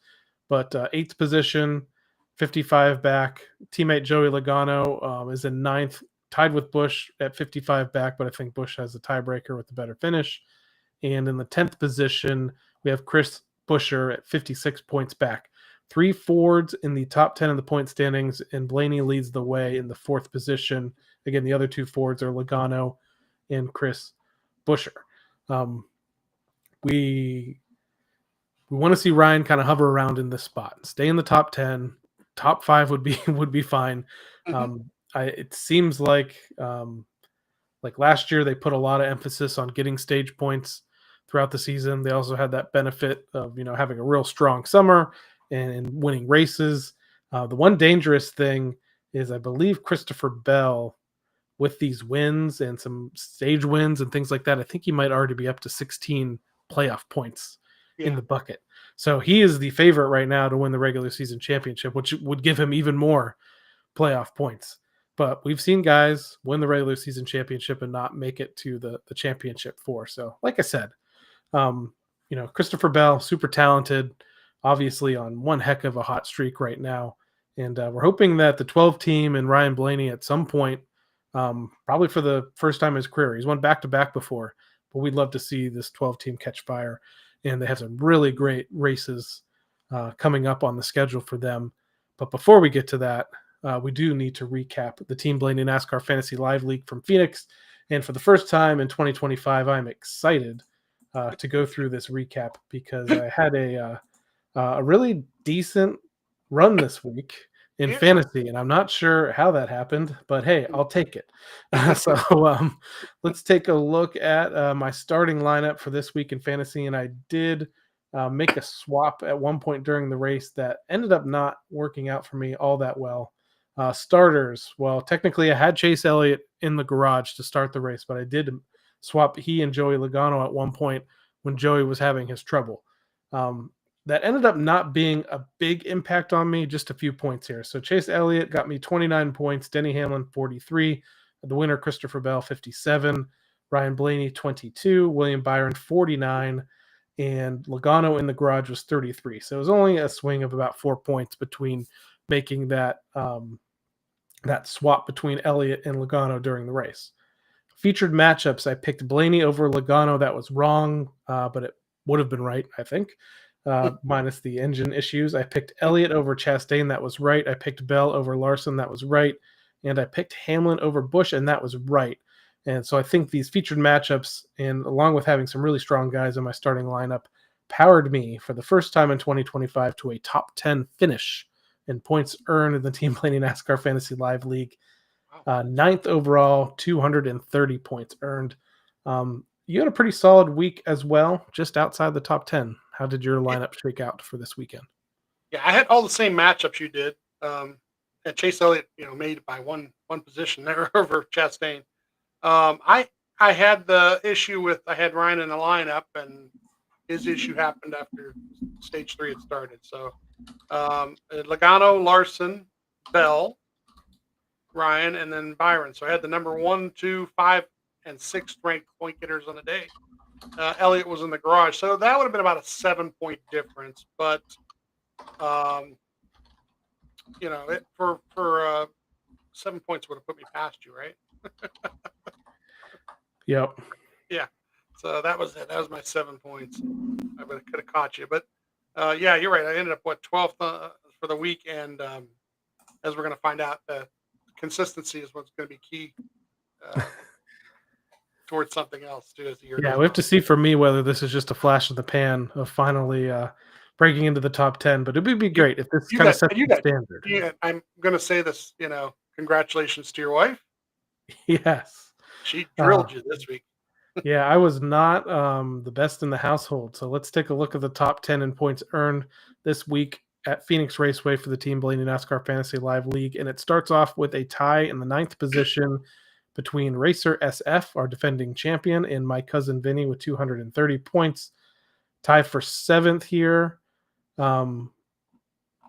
but 8th position, 55 back. Teammate Joey Logano is in 9th, tied with Busch at 55 back, but I think Busch has a tiebreaker with the better finish. And in the 10th position, we have Chris Buescher at 56 points back. 3 Fords in the top 10 of the point standings, and Blaney leads the way in the 4th position. Again, the other 2 Fords are Logano and Chris Buescher. We want to see Ryan kind of hover around in this spot, stay in the top 10. Top 5 would be fine. It seems like last year they put a lot of emphasis on getting stage points throughout the season. They also had that benefit of having a real strong summer and winning races. The one dangerous thing is, I believe, Christopher Bell, with these wins and some stage wins and things like that, I think he might already be up to 16 playoff points in the bucket. So he is the favorite right now to win the regular season championship, which would give him even more playoff points. But we've seen guys win the regular season championship and not make it to the championship 4. So like I said, Christopher Bell, super talented, obviously on one heck of a hot streak right now. And we're hoping that the 12 team and Ryan Blaney at some point, probably for the first time in his career, he's won back-to-back before, but we'd love to see this 12 team catch fire. And they have some really great races coming up on the schedule for them. But before we get to that, we do need to recap the Team Blaney NASCAR Fantasy Live League from Phoenix. And for the first time in 2025, I'm excited to go through this recap because I had a really decent run this week in fantasy, and I'm not sure how that happened, but hey, I'll take it. So let's take a look at my starting lineup for this week in fantasy, and I did make a swap at one point during the race that ended up not working out for me all that well. Starters, well, technically I had Chase Elliott in the garage to start the race, but I did swap he and Joey Logano at one point when Joey was having his trouble. That ended up not being a big impact on me, just a few points here. So Chase Elliott got me 29 points, Denny Hamlin 43, the winner Christopher Bell 57, Ryan Blaney 22, William Byron 49, and Logano in the garage was 33. So it was only a swing of about 4 points between making that that swap between Elliott and Logano during the race. Featured matchups, I picked Blaney over Logano. That was wrong, but it would have been right, I think, minus the engine issues. I picked Elliott over Chastain. That was right. I picked Bell over Larson. That was right. And I picked Hamlin over Busch, and that was right. And so I think these featured matchups, and along with having some really strong guys in my starting lineup, powered me for the first time in 2025 to a top 10 finish in points earned in the Team Blaney NASCAR Fantasy Live League. Ninth overall, 230 points earned. You had a pretty solid week as well, just outside the top 10. How did your lineup shake out for this weekend? Yeah, I had all the same matchups you did. And Chase Elliott, made it by one position there over Chastain. I had the issue with I had Ryan in the lineup, and his issue happened after stage 3 had started. So Logano, Larson, Bell, Ryan, and then Byron. So I had the number 1, 2, 5, and 6th ranked point getters on the day. Elliott was in the garage, so that would have been about a 7-point difference. But for 7 points would have put me past you, right? Yep. Yeah. So that was it. That was my 7 points. I could have caught you, but yeah, you're right. I ended up 12th for the week, and as we're going to find out, the consistency is what's going to be key towards something else too as the year. Yeah, we have to see for me whether this is just a flash in the pan of finally breaking into the top 10. But it would be great if this kind of sets the standard. Yeah, I'm going to say this. Congratulations to your wife. Yes, she drilled you this week. Yeah, I was not the best in the household. So let's take a look at the top 10 in points earned this week at Phoenix Raceway for the Team Blaney NASCAR Fantasy Live League. And it starts off with a tie in the 9th position between Racer SF, our defending champion, and my cousin Vinny with 230 points. Tie for 7th here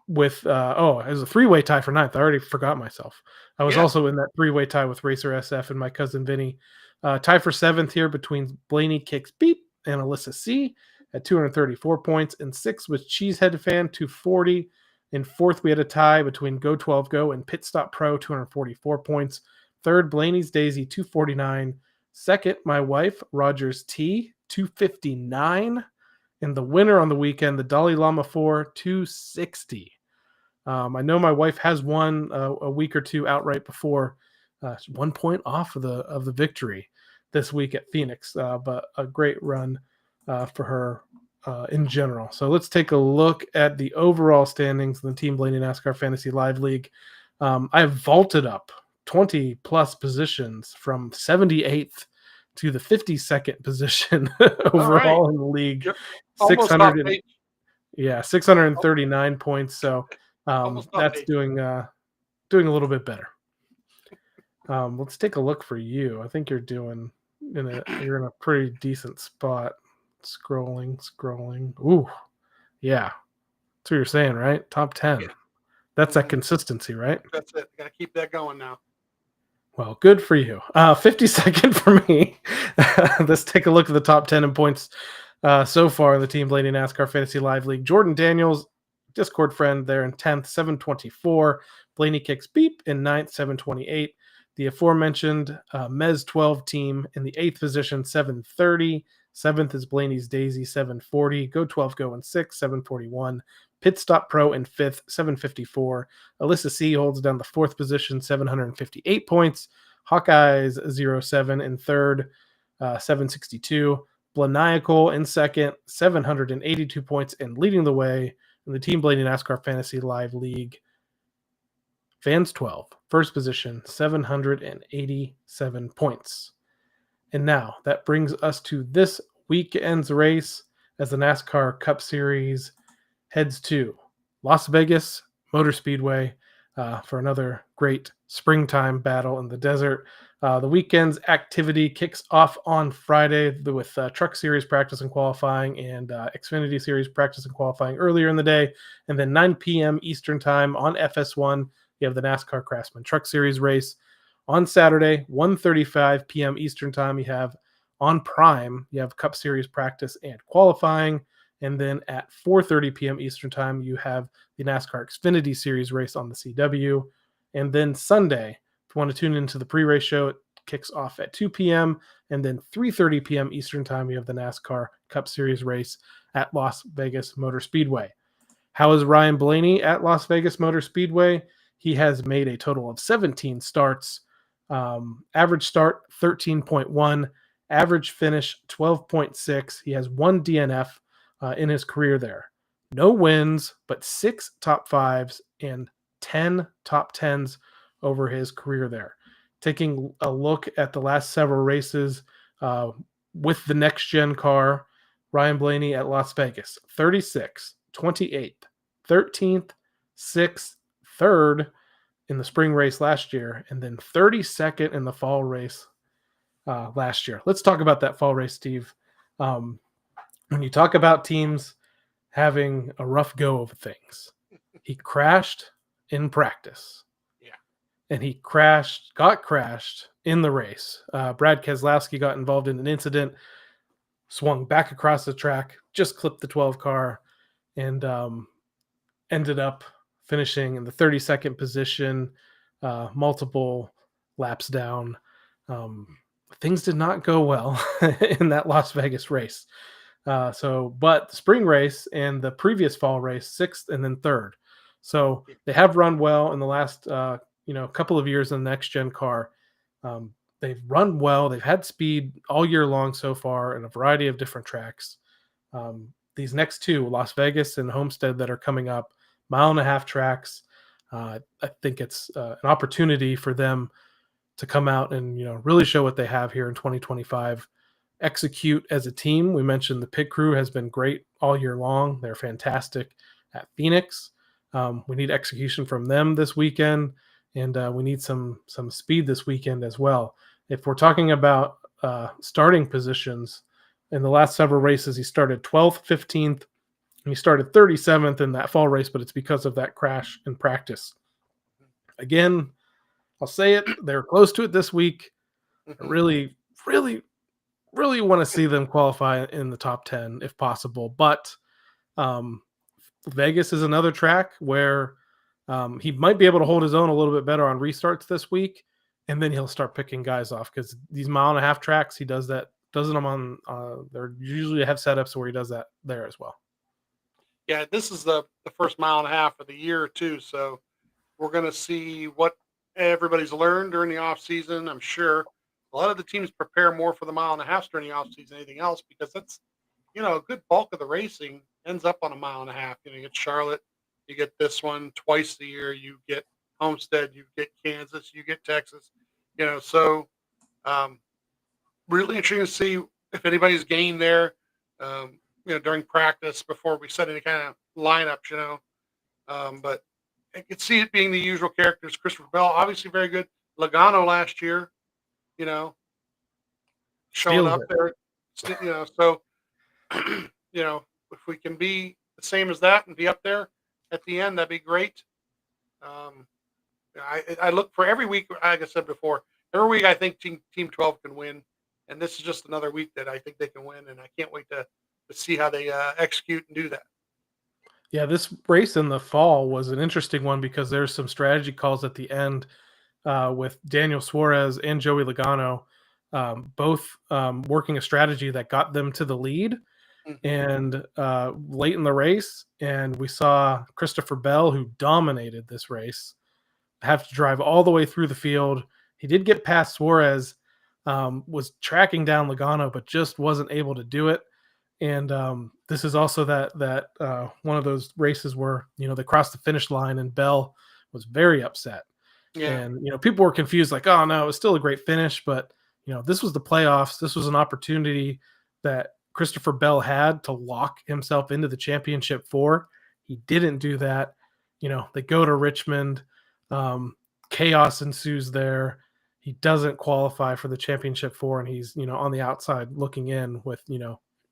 with it was a 3-way tie for 9th. I already forgot myself. I was also in that 3-way tie with Racer SF and my cousin Vinny. Tie for 7th here between Blaney Kicks Beep and Alyssa C at 234 points. And 6th was Cheesehead Fan, 240. In 4th, we had a tie between Go 12 Go and Pit Stop Pro, 244 points. 3rd, Blaney's Daisy, 249. 2nd, my wife, Rogers T, 259. And the winner on the weekend, the Dalai Lama 4, 260. I know my wife has won a week or two outright before. 1 point off of the victory this week at Phoenix, but a great run for her in general. So let's take a look at the overall standings in the Team Blaney NASCAR Fantasy Live League. I have vaulted up 20 plus positions from 78th to the 52nd position overall in the league. 639 points. So that's doing a little bit better. Let's take a look for you. I think you're in a pretty decent spot. Scrolling. Ooh, yeah. That's what you're saying, right? Top 10. Yeah. That's that consistency, right? That's it. Got to keep that going now. Well, good for you. 52nd for me. Let's take a look at the top 10 in points so far in the Team Blaney NASCAR Fantasy Live League. Jordan Daniels Discord friend there in 10th, 724. Blaney Kicks Beep in 9th, 728. The aforementioned Mez 12 team in the 8th position, 730. 7th is Blaney's Daisy, 740. Go 12 Go in 6th, 741. Pit Stop Pro in 5th, 754. Alyssa C holds down the 4th position, 758 points. Hawkeyes 07 in 3rd, 762. Blaniacal in 2nd, 782 points, and leading the way in the Team Blaney NASCAR Fantasy Live League. Vans 12, first position, 787 points. And now that brings us to this weekend's race as the NASCAR Cup Series heads to Las Vegas Motor Speedway for another great springtime battle in the desert. The weekend's activity kicks off on Friday with Truck Series practice and qualifying and Xfinity Series practice and qualifying earlier in the day. And then 9 p.m. Eastern Time on FS1, you have the NASCAR Craftsman Truck Series race. On Saturday, 1:35 p.m. Eastern Time, you have on Prime, you have Cup Series practice and qualifying. And then at 4:30 p.m. Eastern Time, you have the NASCAR Xfinity Series race on the CW. And then Sunday, if you want to tune into the pre-race show, it kicks off at 2 p.m. And then 3:30 p.m. Eastern Time, you have the NASCAR Cup Series race at Las Vegas Motor Speedway. How is Ryan Blaney at Las Vegas Motor Speedway? He has made a total of 17 starts. Average start 13.1, average finish 12.6. He has 1 DNF in his career there. No wins, but 6 top 5s and 10 top 10s over his career there. Taking a look at the last several races with the next gen car, Ryan Blaney at Las Vegas, 36th, 28th, 13th, 6th, 3rd in the spring race last year, and then 32nd in the fall race last year. Let's talk about that fall race, Steve. When you talk about teams having a rough go of things, he crashed in practice. Yeah. And he got crashed in the race. Brad Keselowski got involved in an incident, swung back across the track, just clipped the 12 car, and ended up finishing in the 32nd position, multiple laps down. Things did not go well in that Las Vegas race. But the spring race and the previous fall race, 6th and then 3rd. So they have run well in the last couple of years in the next gen car. They've run well. They've had speed all year long so far in a variety of different tracks. These next two, Las Vegas and Homestead, that are coming up, 1.5-mile tracks. I think it's an opportunity for them to come out and really show what they have here in 2025. Execute as a team. We mentioned the pit crew has been great all year long. They're fantastic at Phoenix. We need execution from them this weekend, and we need some speed this weekend as well. If we're talking about starting positions, in the last several races, he started 12th, 15th, and he started 37th in that fall race, but it's because of that crash in practice. Again, I'll say it, they're close to it this week. I really, really, really want to see them qualify in the top 10 if possible. But Vegas is another track where he might be able to hold his own a little bit better on restarts this week, and then he'll start picking guys off, because these 1.5-mile tracks, he does them on. They usually have setups where he does that there as well. Yeah, this is the first 1.5 miles of the year too, so we're going to see what everybody's learned during the off season. I'm sure a lot of the teams prepare more for the 1.5 miles during the off season than anything else, because that's a good bulk of the racing ends up on 1.5 miles. You get Charlotte, you get this one twice a year, you get Homestead, you get Kansas, you get Texas. So really interesting to see if anybody's gained there. During practice before we set any kind of lineups, but I could see it being the usual characters. Christopher Bell, obviously very good. Logano last year, showing up there, so, if we can be the same as that and be up there at the end, that'd be great. I look for every week, like I said before, every week I think Team 12 can win, and this is just another week that I think they can win, and I can't wait to see how they execute and do that. Yeah, this race in the fall was an interesting one because there's some strategy calls at the end with Daniel Suarez and Joey Logano, both working a strategy that got them to the lead. And late in the race, and we saw Christopher Bell, who dominated this race, have to drive all the way through the field. He did get past Suarez, was tracking down Logano, but just wasn't able to do it. And this is also that one of those races where they crossed the finish line, and Bell was very upset. Yeah. And people were confused, like, oh no, it was still a great finish, but this was the playoffs. This was an opportunity that Christopher Bell had to lock himself into the championship for. He didn't do that. They go to Richmond. Chaos ensues there. He doesn't qualify for the championship four, and he's on the outside looking in with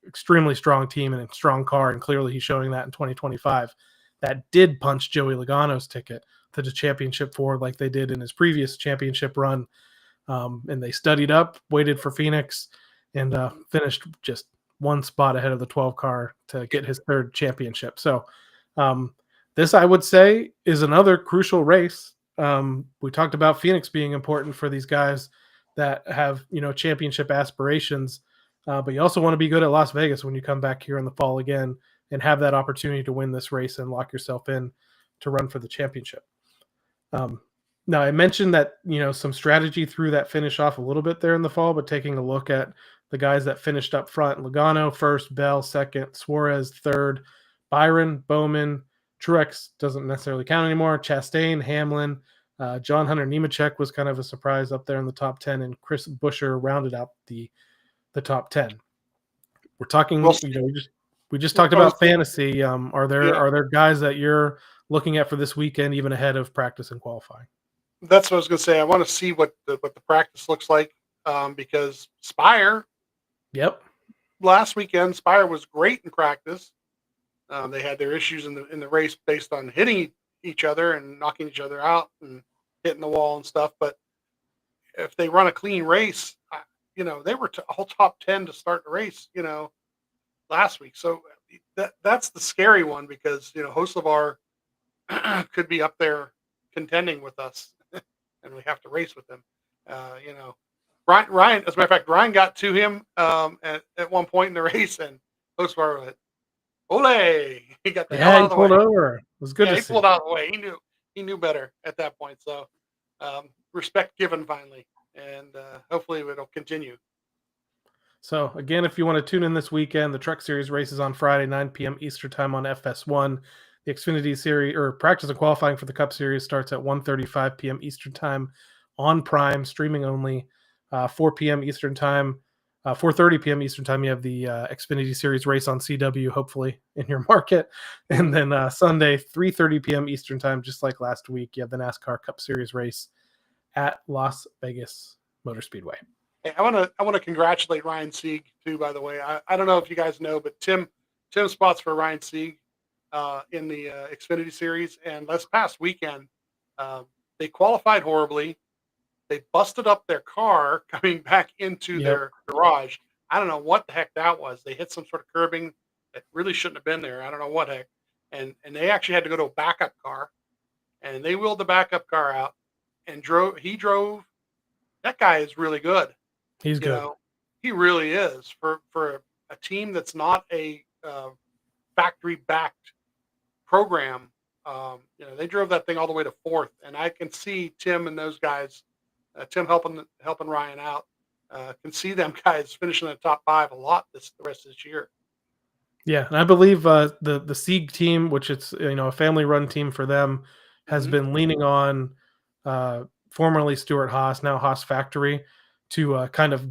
extremely strong team and a strong car, and clearly he's showing that in 2025. That did punch Joey Logano's ticket to the championship four like they did in his previous championship run. And they studied up, waited for Phoenix, and finished just one spot ahead of the 12 car to get his third championship. So this, I would say, is another crucial race. We talked about Phoenix being important for these guys that have championship aspirations. But you also want to be good at Las Vegas when you come back here in the fall again and have that opportunity to win this race and lock yourself in to run for the championship. Now, I mentioned that, some strategy threw that finish off a little bit there in the fall, but taking a look at the guys that finished up front, Logano first, Bell second, Suarez third, Byron, Bowman, Truex doesn't necessarily count anymore, Chastain, Hamlin, John Hunter Nemechek was kind of a surprise up there in the top 10, and Chris Buescher rounded out the top 10. We're talking, we just talked about fantasy. Are there guys that you're looking at for this weekend, even ahead of practice and qualifying? That's what I was going to say. I want to see what the practice looks like because Spire. Yep. Last weekend, Spire was great in practice. They had their issues in the race based on hitting each other and knocking each other out and hitting the wall and stuff. But if they run a clean race, they were all top 10 to start the race, last week. So that's the scary one because, Hocevar could be up there contending with us and we have to race with them. Ryan, as a matter of fact, Ryan got to him at one point in the race and Hocevar went, ole! He got the hell out of the way. He pulled over. It was good to see. He pulled out of the way. He knew better at that point. So respect given finally. And hopefully it'll continue. So, again, if you want to tune in this weekend, the Truck Series races on Friday, 9 p.m. Eastern Time on FS1. The Xfinity Series, or practice and qualifying for the Cup Series, starts at 1:35 p.m. Eastern Time on Prime, streaming only. 4 p.m. Eastern Time, 4:30 p.m. Eastern Time, you have the Xfinity Series race on CW, hopefully, in your market. And then Sunday, 3:30 p.m. Eastern Time, just like last week, you have the NASCAR Cup Series race at Las Vegas Motor Speedway. Hey, I want to congratulate Ryan Sieg too. By the way, I don't know if you guys know, but Tim spots for Ryan Sieg in the Xfinity Series, and this past weekend they qualified horribly. They busted up their car coming back into their garage. I don't know what the heck that was. They hit some sort of curbing that really shouldn't have been there. I don't know what heck, and they actually had to go to a backup car, and they wheeled the backup car out. And he drove. That guy is really good. He's good. He really is for a team that's not a factory backed program. They drove that thing all the way to fourth, and I can see Tim and those guys, Tim helping Ryan out. Can see them guys finishing in the top 5 a lot the rest of this year. Yeah, and I believe the Sieg team, which it's a family run team for them, has been leaning on formerly Stuart Haas, now Haas Factory, to kind of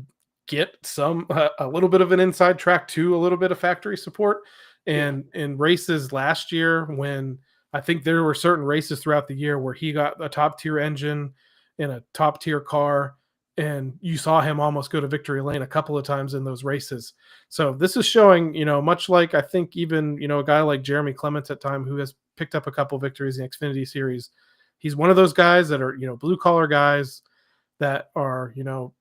get a little bit of an inside track to a little bit of factory support. And in races last year, when I think there were certain races throughout the year where he got a top tier engine in a top tier car, and you saw him almost go to victory lane a couple of times in those races. So this is showing, much like I think even, a guy like Jeremy Clements at time, who has picked up a couple victories in the Xfinity Series. He's one of those guys that are, blue collar guys that are,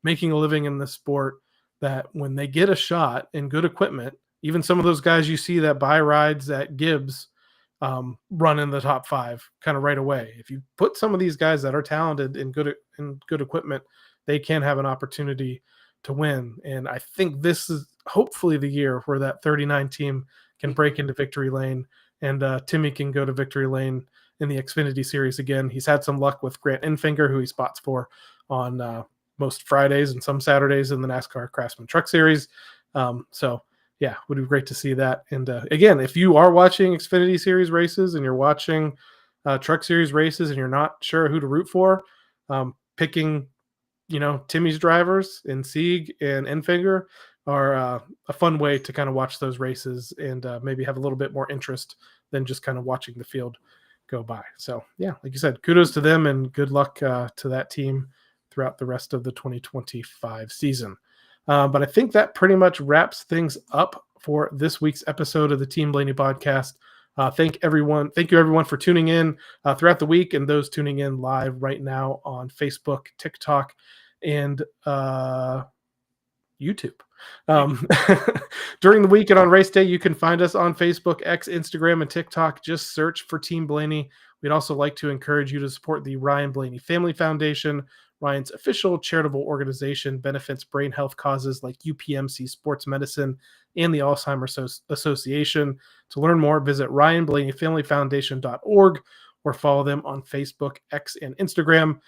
making a living in this sport, that when they get a shot and good equipment, even some of those guys you see that buy rides at Gibbs, run in the top 5 kind of right away. If you put some of these guys that are talented and good equipment, they can have an opportunity to win. And I think this is hopefully the year where that 39 team can break into victory lane, and Timmy can go to victory lane in the Xfinity Series again. He's had some luck with Grant Enfinger, who he spots for on most Fridays and some Saturdays in the NASCAR Craftsman Truck Series. So yeah, would be great to see that. And again, if you are watching Xfinity Series races and you're watching Truck Series races and you're not sure who to root for, picking, Timmy's drivers in Sieg and Enfinger are a fun way to kind of watch those races and maybe have a little bit more interest than just kind of watching the field go by. So yeah, like you said, kudos to them and good luck to that team throughout the rest of the 2025 season. But I think that pretty much wraps things up for this week's episode of the Team Blaney Podcast. Thank you everyone for tuning in throughout the week, and those tuning in live right now on Facebook, TikTok, and YouTube. During the week and on race day, you can find us on Facebook, X, Instagram, and TikTok. Just search for Team Blaney. We'd also like to encourage you to support the Ryan Blaney Family Foundation. Ryan's official charitable organization benefits brain health causes like UPMC Sports Medicine and the Alzheimer's Association. To learn more, visit ryanblaneyfamilyfoundation.org or follow them on Facebook, X, and Instagram.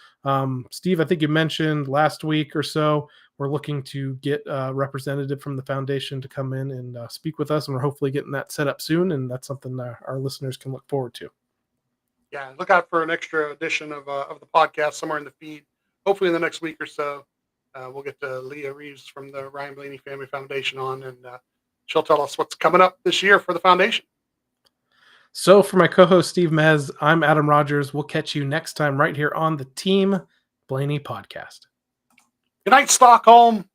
Steve, I think you mentioned last week or so, we're looking to get a representative from the foundation to come in and speak with us, and we're hopefully getting that set up soon, and that's something our listeners can look forward to. Yeah, look out for an extra edition of the podcast somewhere in the feed. Hopefully in the next week or so, we'll get Leah Reeves from the Ryan Blaney Family Foundation on, and she'll tell us what's coming up this year for the foundation. So for my co-host Steve Mez, I'm Adam Rogers. We'll catch you next time right here on the Team Blaney Podcast. Good night, Stockholm.